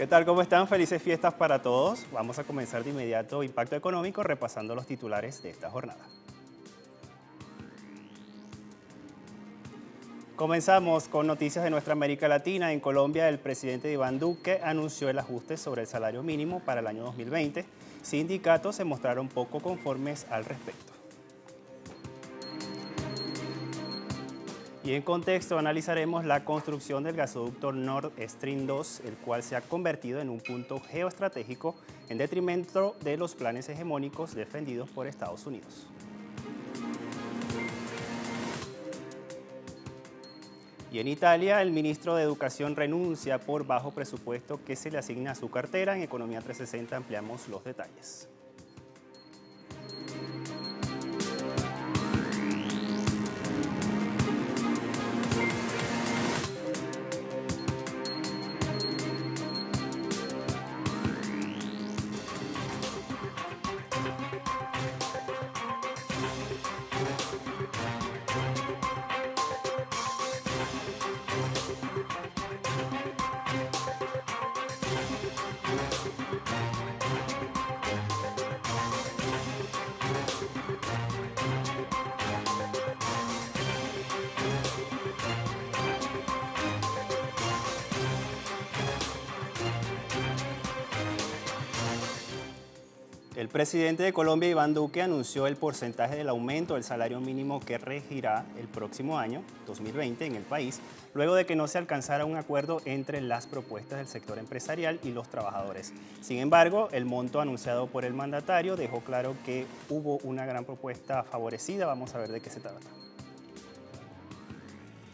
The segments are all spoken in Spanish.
¿Qué tal? ¿Cómo están? Felices fiestas para todos. Vamos a comenzar de inmediato Impacto Económico repasando los titulares de esta jornada. Comenzamos con noticias de nuestra América Latina. En Colombia, el presidente Iván Duque anunció el ajuste sobre el salario mínimo para el año 2020. Sindicatos se mostraron poco conformes al respecto. Y en contexto analizaremos la construcción del gasoducto Nord Stream 2, el cual se ha convertido en un punto geoestratégico en detrimento de los planes hegemónicos defendidos por Estados Unidos. Y en Italia, el ministro de Educación renuncia por bajo presupuesto que se le asigna a su cartera. En Economía 360 ampliamos los detalles. El presidente de Colombia, Iván Duque, anunció el porcentaje del aumento del salario mínimo que regirá el próximo año, 2020, en el país, luego de que no se alcanzara un acuerdo entre las propuestas del sector empresarial y los trabajadores. Sin embargo, el monto anunciado por el mandatario dejó claro que hubo una gran propuesta favorecida. Vamos a ver de qué se trata.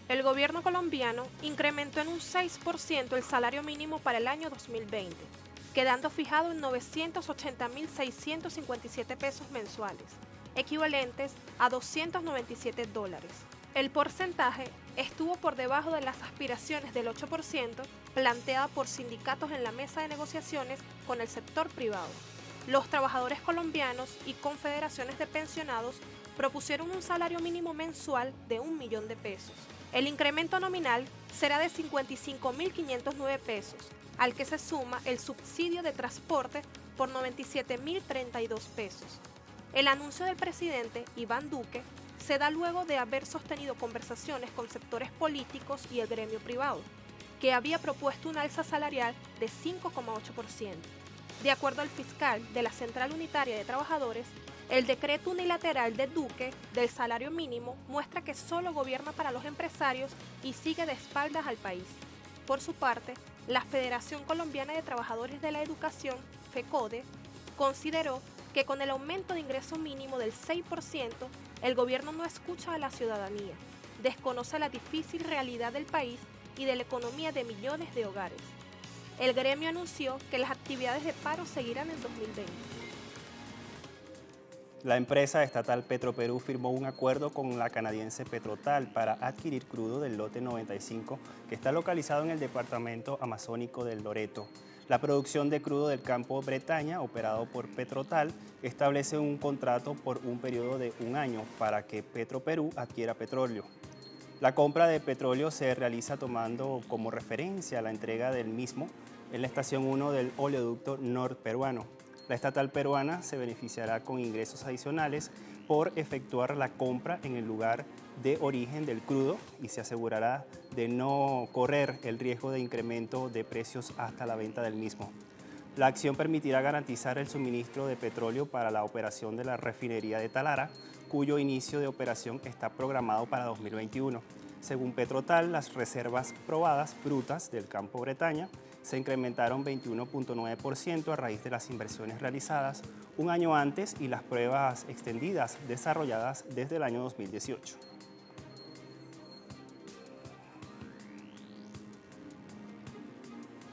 El gobierno colombiano incrementó en un 6% el salario mínimo para el año 2020. Quedando fijado en 980.657 pesos mensuales, equivalentes a $297. El porcentaje estuvo por debajo de las aspiraciones del 8% planteada por sindicatos en la mesa de negociaciones con el sector privado. Los trabajadores colombianos y confederaciones de pensionados propusieron un salario mínimo mensual de 1 millón de pesos. El incremento nominal será de 55.509 pesos, al que se suma el subsidio de transporte por 97.032 pesos. El anuncio del presidente Iván Duque se da luego de haber sostenido conversaciones con sectores políticos y el gremio privado, que había propuesto un alza salarial de 5,8%. De acuerdo al fiscal de la Central Unitaria de Trabajadores, el decreto unilateral de Duque del salario mínimo muestra que solo gobierna para los empresarios y sigue de espaldas al país. Por su parte, la Federación Colombiana de Trabajadores de la Educación, FECODE, consideró que con el aumento de ingreso mínimo del 6%, el gobierno no escucha a la ciudadanía, desconoce la difícil realidad del país y de la economía de millones de hogares. El gremio anunció que las actividades de paro seguirán en 2020. La empresa estatal Petroperú firmó un acuerdo con la canadiense Petrotal para adquirir crudo del lote 95 que está localizado en el departamento amazónico del Loreto. La producción de crudo del campo Bretaña, operado por Petrotal, establece un contrato por un periodo de 1 año para que Petroperú adquiera petróleo. La compra de petróleo se realiza tomando como referencia la entrega del mismo en la estación 1 del oleoducto norperuano. La estatal peruana se beneficiará con ingresos adicionales por efectuar la compra en el lugar de origen del crudo y se asegurará de no correr el riesgo de incremento de precios hasta la venta del mismo. La acción permitirá garantizar el suministro de petróleo para la operación de la refinería de Talara, cuyo inicio de operación está programado para 2021. Según Petrotal, las reservas probadas brutas del campo Bretaña se incrementaron 21,9% a raíz de las inversiones realizadas un año antes y las pruebas extendidas desarrolladas desde el año 2018.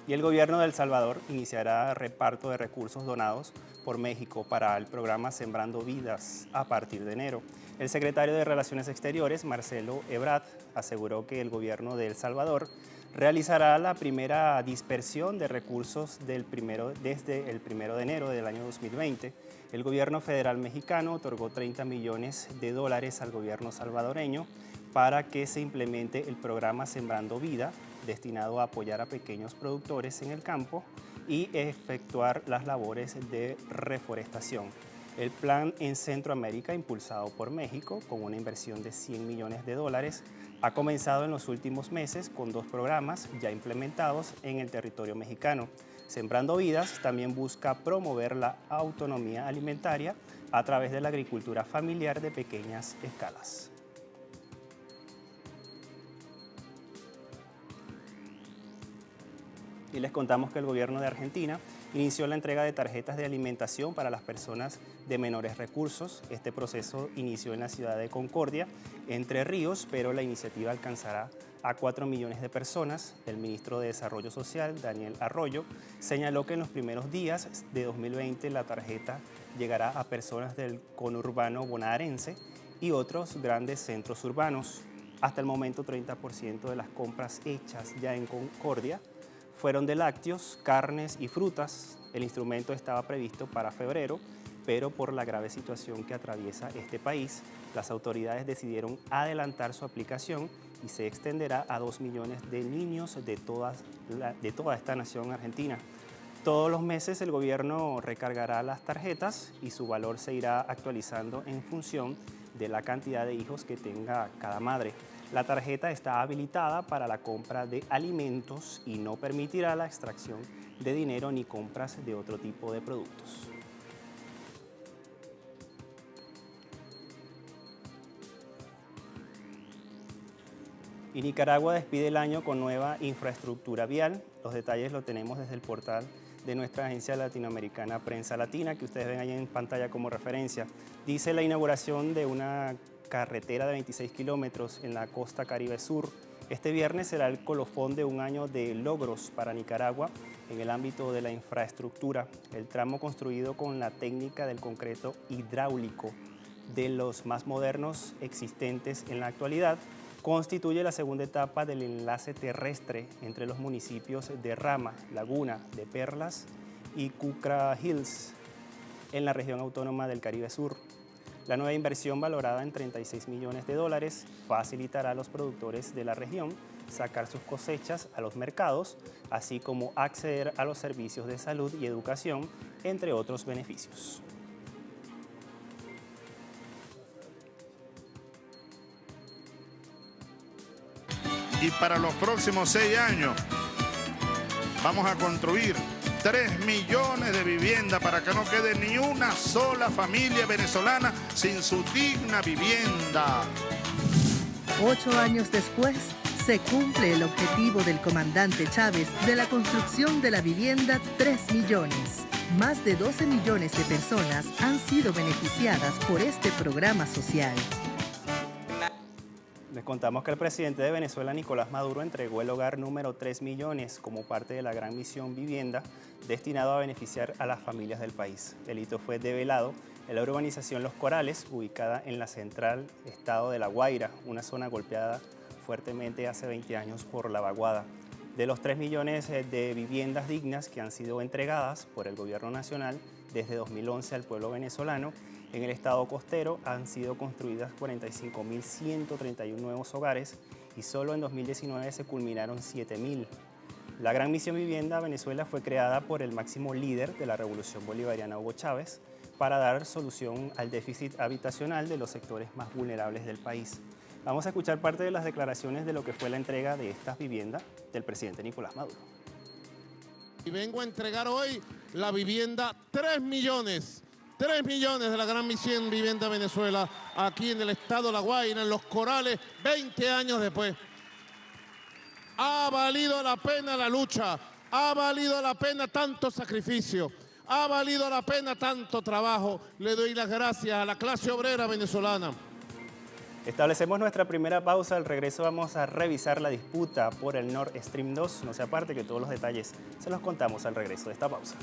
Y el gobierno de El Salvador iniciará reparto de recursos donados por México para el programa Sembrando Vidas a partir de enero. El secretario de Relaciones Exteriores, Marcelo Ebrard, aseguró que el gobierno de El Salvador realizará la primera dispersión de recursos desde el 1 de enero del año 2020. El gobierno federal mexicano otorgó $30 millones al gobierno salvadoreño para que se implemente el programa Sembrando Vida destinado a apoyar a pequeños productores en el campo y efectuar las labores de reforestación. El plan en Centroamérica, impulsado por México, con una inversión de $100 millones, ha comenzado en los últimos meses con 2 programas ya implementados en el territorio mexicano. Sembrando Vidas también busca promover la autonomía alimentaria a través de la agricultura familiar de pequeñas escalas. Y les contamos que el gobierno de Argentina inició la entrega de tarjetas de alimentación para las personas de menores recursos. Este proceso inició en la ciudad de Concordia, Entre Ríos, pero la iniciativa alcanzará a 4 millones de personas. El ministro de Desarrollo Social, Daniel Arroyo, señaló que en los primeros días de 2020 la tarjeta llegará a personas del conurbano bonaerense y otros grandes centros urbanos. Hasta el momento, 30% de las compras hechas ya en Concordia fueron de lácteos, carnes y frutas. El instrumento estaba previsto para febrero, pero por la grave situación que atraviesa este país, las autoridades decidieron adelantar su aplicación y se extenderá a 2 millones de niños de toda esta nación argentina. Todos los meses el gobierno recargará las tarjetas y su valor se irá actualizando en función de la cantidad de hijos que tenga cada madre. La tarjeta está habilitada para la compra de alimentos y no permitirá la extracción de dinero ni compras de otro tipo de productos. Y Nicaragua despide el año con nueva infraestructura vial. Los detalles los tenemos desde el portal de nuestra agencia latinoamericana Prensa Latina, que ustedes ven ahí en pantalla como referencia. Dice la inauguración de una carretera de 26 kilómetros en la costa Caribe Sur. Este viernes será el colofón de un año de logros para Nicaragua en el ámbito de la infraestructura. El tramo construido con la técnica del concreto hidráulico de los más modernos existentes en la actualidad constituye la segunda etapa del enlace terrestre entre los municipios de Rama, Laguna, de Perlas y Cucra Hills en la región autónoma del Caribe Sur. La nueva inversión, valorada en $36 millones, facilitará a los productores de la región sacar sus cosechas a los mercados, así como acceder a los servicios de salud y educación, entre otros beneficios. Y para los próximos 6 años vamos a construir 3 millones de viviendas para que no quede ni una sola familia venezolana sin su digna vivienda. 8 años después, se cumple el objetivo del comandante Chávez de la construcción de la vivienda 3 millones. Más de 12 millones de personas han sido beneficiadas por este programa social. Les contamos que el presidente de Venezuela, Nicolás Maduro, entregó el hogar número 3 millones como parte de la gran misión Vivienda, destinado a beneficiar a las familias del país. El hito fue develado en la urbanización Los Corales, ubicada en la central estado de La Guaira, una zona golpeada fuertemente hace 20 años por la vaguada. De los 3 millones de viviendas dignas que han sido entregadas por el gobierno nacional desde 2011 al pueblo venezolano, en el estado costero han sido construidas 45.131 nuevos hogares y solo en 2019 se culminaron 7.000. La Gran Misión Vivienda Venezuela fue creada por el máximo líder de la Revolución Bolivariana, Hugo Chávez, para dar solución al déficit habitacional de los sectores más vulnerables del país. Vamos a escuchar parte de las declaraciones de lo que fue la entrega de estas viviendas del presidente Nicolás Maduro. Y vengo a entregar hoy la vivienda 3 millones de la Gran Misión Vivienda Venezuela, aquí en el estado de La Guaira, en Los Corales, 20 años después. Ha valido la pena la lucha, ha valido la pena tanto sacrificio, ha valido la pena tanto trabajo. Le doy las gracias a la clase obrera venezolana. Establecemos nuestra primera pausa. Al regreso vamos a revisar la disputa por el Nord Stream 2. No se aparte, que todos los detalles se los contamos al regreso de esta pausa.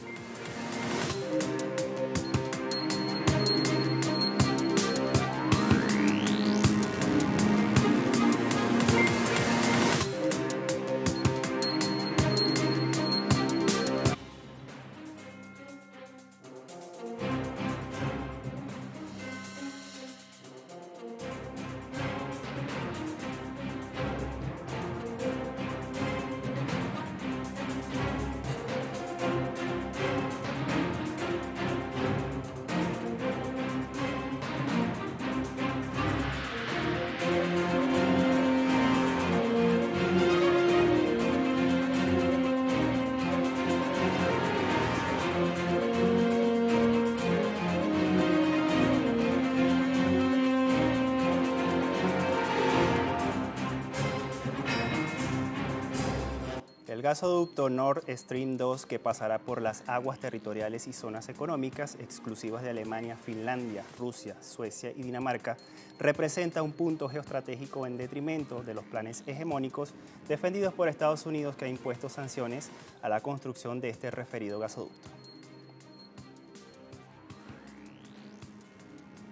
gasoducto Nord Stream 2, que pasará por las aguas territoriales y zonas económicas exclusivas de Alemania, Finlandia, Rusia, Suecia y Dinamarca, representa un punto geoestratégico en detrimento de los planes hegemónicos defendidos por Estados Unidos, que ha impuesto sanciones a la construcción de este referido gasoducto.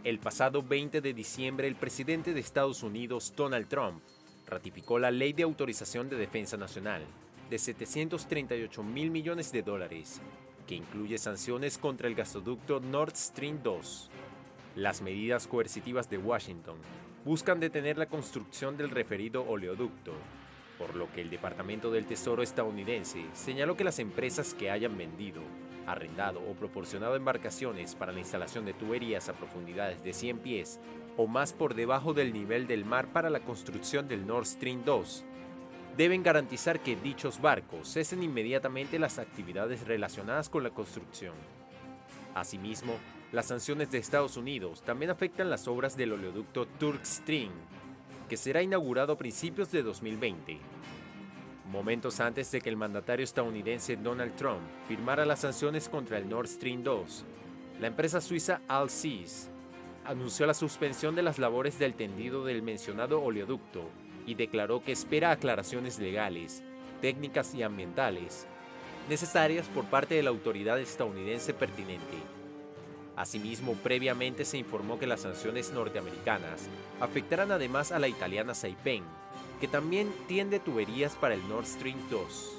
El pasado 20 de diciembre, el presidente de Estados Unidos, Donald Trump, ratificó la Ley de Autorización de Defensa Nacional de $738 mil millones, que incluye sanciones contra el gasoducto Nord Stream 2. Las medidas coercitivas de Washington buscan detener la construcción del referido oleoducto, por lo que el Departamento del Tesoro estadounidense señaló que las empresas que hayan vendido, arrendado o proporcionado embarcaciones para la instalación de tuberías a profundidades de 100 pies o más por debajo del nivel del mar para la construcción del Nord Stream 2, deben garantizar que dichos barcos cesen inmediatamente las actividades relacionadas con la construcción. Asimismo, las sanciones de Estados Unidos también afectan las obras del oleoducto Turk Stream, que será inaugurado a principios de 2020. Momentos antes de que el mandatario estadounidense Donald Trump firmara las sanciones contra el Nord Stream 2, la empresa suiza Allseas anunció la suspensión de las labores del tendido del mencionado oleoducto y declaró que espera aclaraciones legales, técnicas y ambientales necesarias por parte de la autoridad estadounidense pertinente. Asimismo, previamente se informó que las sanciones norteamericanas afectarán además a la italiana Saipem, que también tiende tuberías para el Nord Stream 2.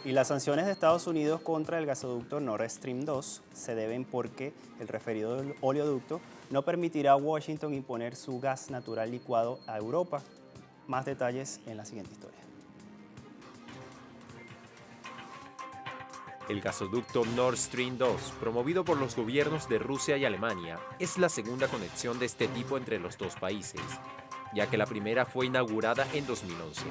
Y las sanciones de Estados Unidos contra el gasoducto Nord Stream 2 se deben porque el referido oleoducto no permitirá a Washington imponer su gas natural licuado a Europa. Más detalles en la siguiente historia. El gasoducto Nord Stream 2, promovido por los gobiernos de Rusia y Alemania, es la segunda conexión de este tipo entre los dos países, ya que la primera fue inaugurada en 2011.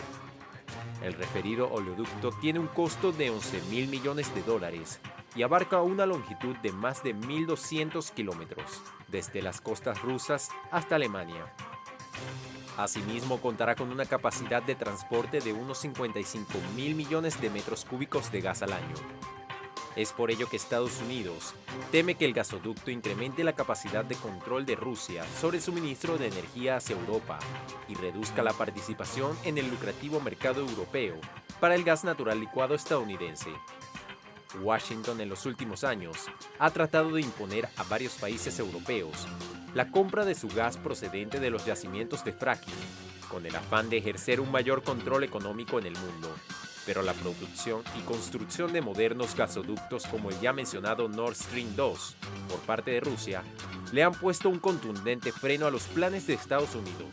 El referido oleoducto tiene un costo de $11 mil millones y abarca una longitud de más de 1.200 kilómetros, desde las costas rusas hasta Alemania. Asimismo, contará con una capacidad de transporte de unos 55 mil millones de metros cúbicos de gas al año. Es por ello que Estados Unidos teme que el gasoducto incremente la capacidad de control de Rusia sobre el suministro de energía hacia Europa y reduzca la participación en el lucrativo mercado europeo para el gas natural licuado estadounidense. Washington en los últimos años ha tratado de imponer a varios países europeos la compra de su gas procedente de los yacimientos de fracking, con el afán de ejercer un mayor control económico en el mundo. Pero la producción y construcción de modernos gasoductos como el ya mencionado Nord Stream 2 por parte de Rusia le han puesto un contundente freno a los planes de Estados Unidos.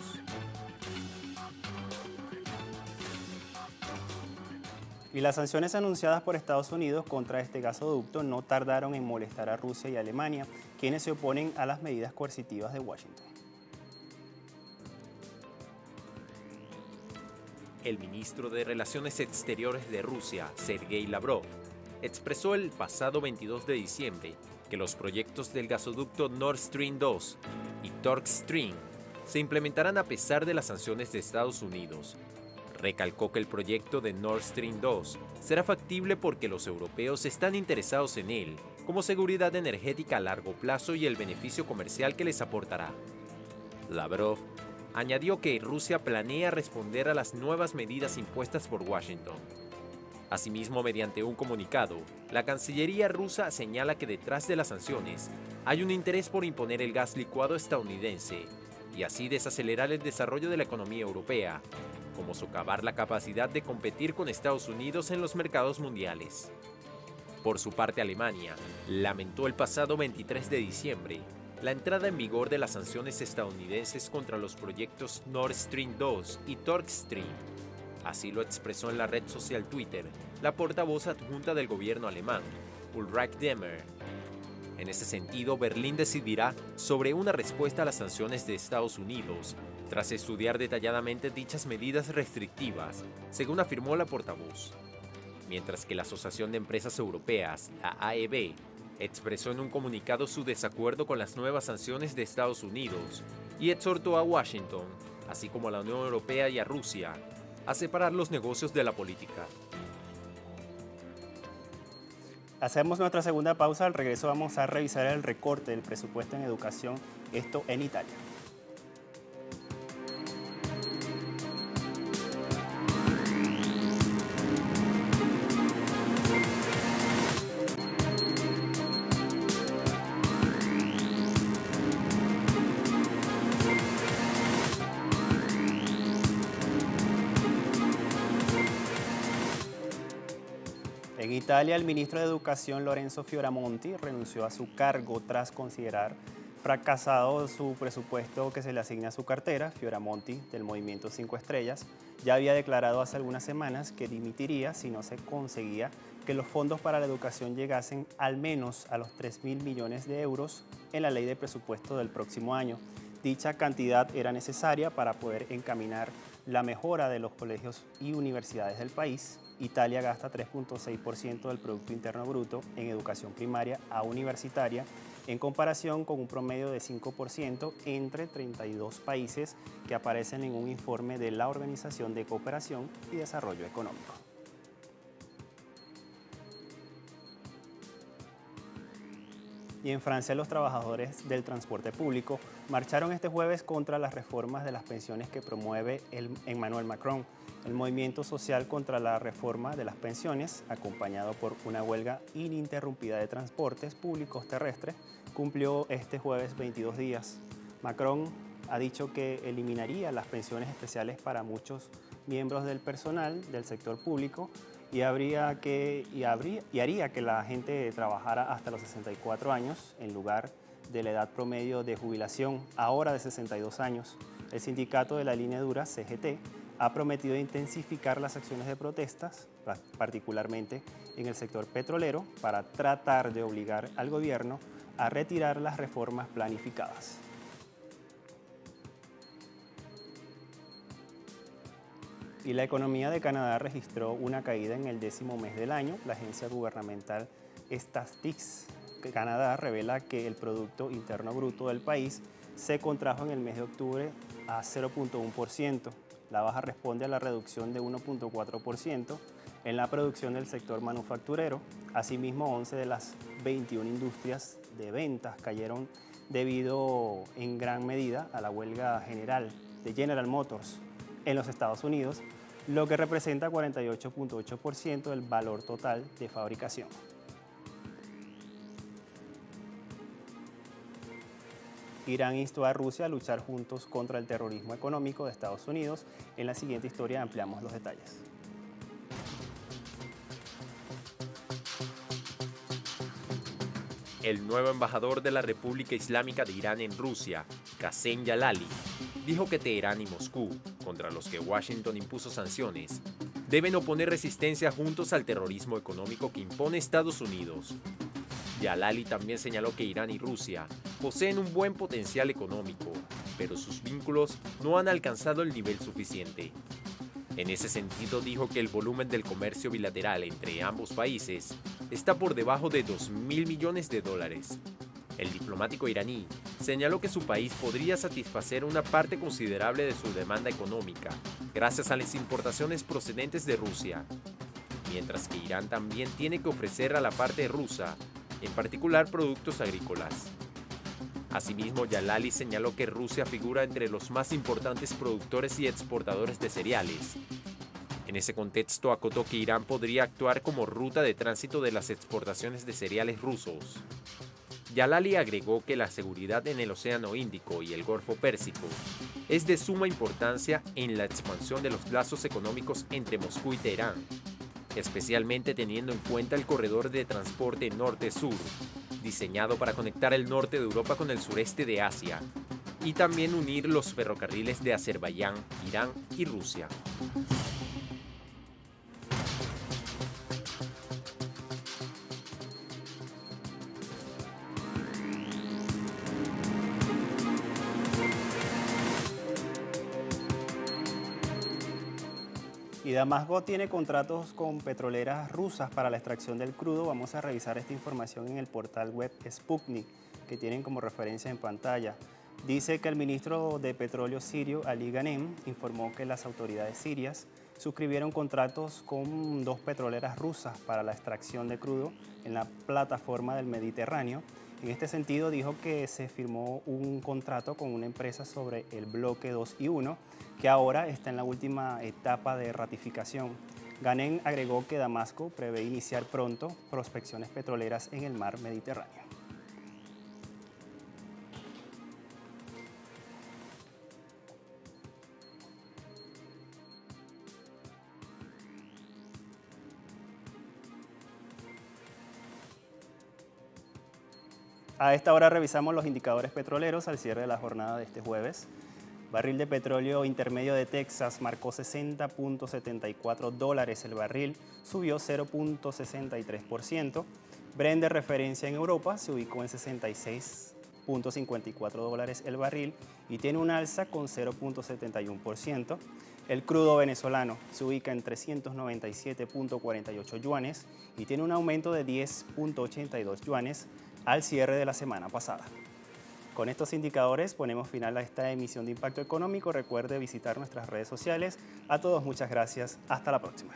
Y las sanciones anunciadas por Estados Unidos contra este gasoducto no tardaron en molestar a Rusia y Alemania, quienes se oponen a las medidas coercitivas de Washington. El ministro de Relaciones Exteriores de Rusia, Sergei Lavrov, expresó el pasado 22 de diciembre que los proyectos del gasoducto Nord Stream 2 y Turk Stream se implementarán a pesar de las sanciones de Estados Unidos. Recalcó que el proyecto de Nord Stream 2 será factible porque los europeos están interesados en él, como seguridad energética a largo plazo y el beneficio comercial que les aportará. Lavrov añadió que Rusia planea responder a las nuevas medidas impuestas por Washington. Asimismo, mediante un comunicado, la Cancillería rusa señala que detrás de las sanciones hay un interés por imponer el gas licuado estadounidense y así desacelerar el desarrollo de la economía europea, como socavar la capacidad de competir con Estados Unidos en los mercados mundiales. Por su parte, Alemania lamentó el pasado 23 de diciembre la entrada en vigor de las sanciones estadounidenses contra los proyectos Nord Stream 2 y Turk Stream. Así lo expresó en la red social Twitter la portavoz adjunta del gobierno alemán, Ulrike Demmer. En ese sentido, Berlín decidirá sobre una respuesta a las sanciones de Estados Unidos, tras estudiar detalladamente dichas medidas restrictivas, según afirmó la portavoz. Mientras que la Asociación de Empresas Europeas, la AEB, expresó en un comunicado su desacuerdo con las nuevas sanciones de Estados Unidos y exhortó a Washington, así como a la Unión Europea y a Rusia, a separar los negocios de la política. Hacemos nuestra segunda pausa. Al regreso vamos a revisar el recorte del presupuesto en educación, esto en Italia. En Italia, el ministro de Educación, Lorenzo Fioramonti, renunció a su cargo tras considerar fracasado su presupuesto que se le asigna a su cartera. Fioramonti, del Movimiento 5 Estrellas, ya había declarado hace algunas semanas que dimitiría si no se conseguía que los fondos para la educación llegasen al menos a los 3.000 millones de euros en la ley de presupuesto del próximo año. Dicha cantidad era necesaria para poder encaminar la mejora de los colegios y universidades del país. Italia gasta 3.6% del Producto Interno Bruto en educación primaria a universitaria, en comparación con un promedio de 5% entre 32 países que aparecen en un informe de la Organización de Cooperación y Desarrollo Económico. Y en Francia, los trabajadores del transporte público marcharon este jueves contra las reformas de las pensiones que promueve Emmanuel Macron. El movimiento social contra la reforma de las pensiones, acompañado por una huelga ininterrumpida de transportes públicos terrestres, cumplió este jueves 22 días. Macron ha dicho que eliminaría las pensiones especiales para muchos miembros del personal del sector público y haría que la gente trabajara hasta los 64 años en lugar de la edad promedio de jubilación, ahora de 62 años. El sindicato de la línea dura, CGT, ha prometido intensificar las acciones de protestas, particularmente en el sector petrolero, para tratar de obligar al gobierno a retirar las reformas planificadas. Y la economía de Canadá registró una caída en el 10º mes del año. La agencia gubernamental Statistics Canadá revela que el Producto Interno Bruto del país se contrajo en el mes de octubre a 0.1%. La baja responde a la reducción de 1.4% en la producción del sector manufacturero. Asimismo, 11 de las 21 industrias de ventas cayeron debido en gran medida a la huelga general de General Motors en los Estados Unidos, lo que representa 48.8% del valor total de fabricación. Irán instó a Rusia a luchar juntos contra el terrorismo económico de Estados Unidos. En la siguiente historia ampliamos los detalles. El nuevo embajador de la República Islámica de Irán en Rusia, Qasem Jalali, dijo que Teherán y Moscú, contra los que Washington impuso sanciones, deben oponer resistencia juntos al terrorismo económico que impone Estados Unidos. Jalali también señaló que Irán y Rusia poseen un buen potencial económico, pero sus vínculos no han alcanzado el nivel suficiente. En ese sentido, dijo que el volumen del comercio bilateral entre ambos países está por debajo de 2.000 millones de dólares. El diplomático iraní señaló que su país podría satisfacer una parte considerable de su demanda económica gracias a las importaciones procedentes de Rusia, mientras que Irán también tiene que ofrecer a la parte rusa, en particular productos agrícolas. Asimismo, Jalali señaló que Rusia figura entre los más importantes productores y exportadores de cereales. En ese contexto, acotó que Irán podría actuar como ruta de tránsito de las exportaciones de cereales rusos. Jalali agregó que la seguridad en el Océano Índico y el Golfo Pérsico es de suma importancia en la expansión de los lazos económicos entre Moscú y Teherán, especialmente teniendo en cuenta el corredor de transporte norte-sur, diseñado para conectar el norte de Europa con el sureste de Asia, y también unir los ferrocarriles de Azerbaiyán, Irán y Rusia. Y Damasco tiene contratos con petroleras rusas para la extracción del crudo. Vamos a revisar esta información en el portal web Sputnik, que tienen como referencia en pantalla. Dice que el ministro de Petróleo sirio, Ali Ghanem, informó que las autoridades sirias suscribieron contratos con 2 petroleras rusas para la extracción de crudo en la plataforma del Mediterráneo. En este sentido, dijo que se firmó un contrato con una empresa sobre el bloque 2 y 1, que ahora está en la última etapa de ratificación. Ghanem agregó que Damasco prevé iniciar pronto prospecciones petroleras en el mar Mediterráneo. A esta hora revisamos los indicadores petroleros al cierre de la jornada de este jueves. Barril de petróleo intermedio de Texas marcó $60.74 el barril, subió 0.63%. Brent de referencia en Europa se ubicó en $66.54 el barril y tiene un alza con 0.71%. El crudo venezolano se ubica en 397.48 yuanes y tiene un aumento de 10.82 yuanes al cierre de la semana pasada. Con estos indicadores ponemos final a esta emisión de Impacto Económico. Recuerde visitar nuestras redes sociales. A todos muchas gracias. Hasta la próxima.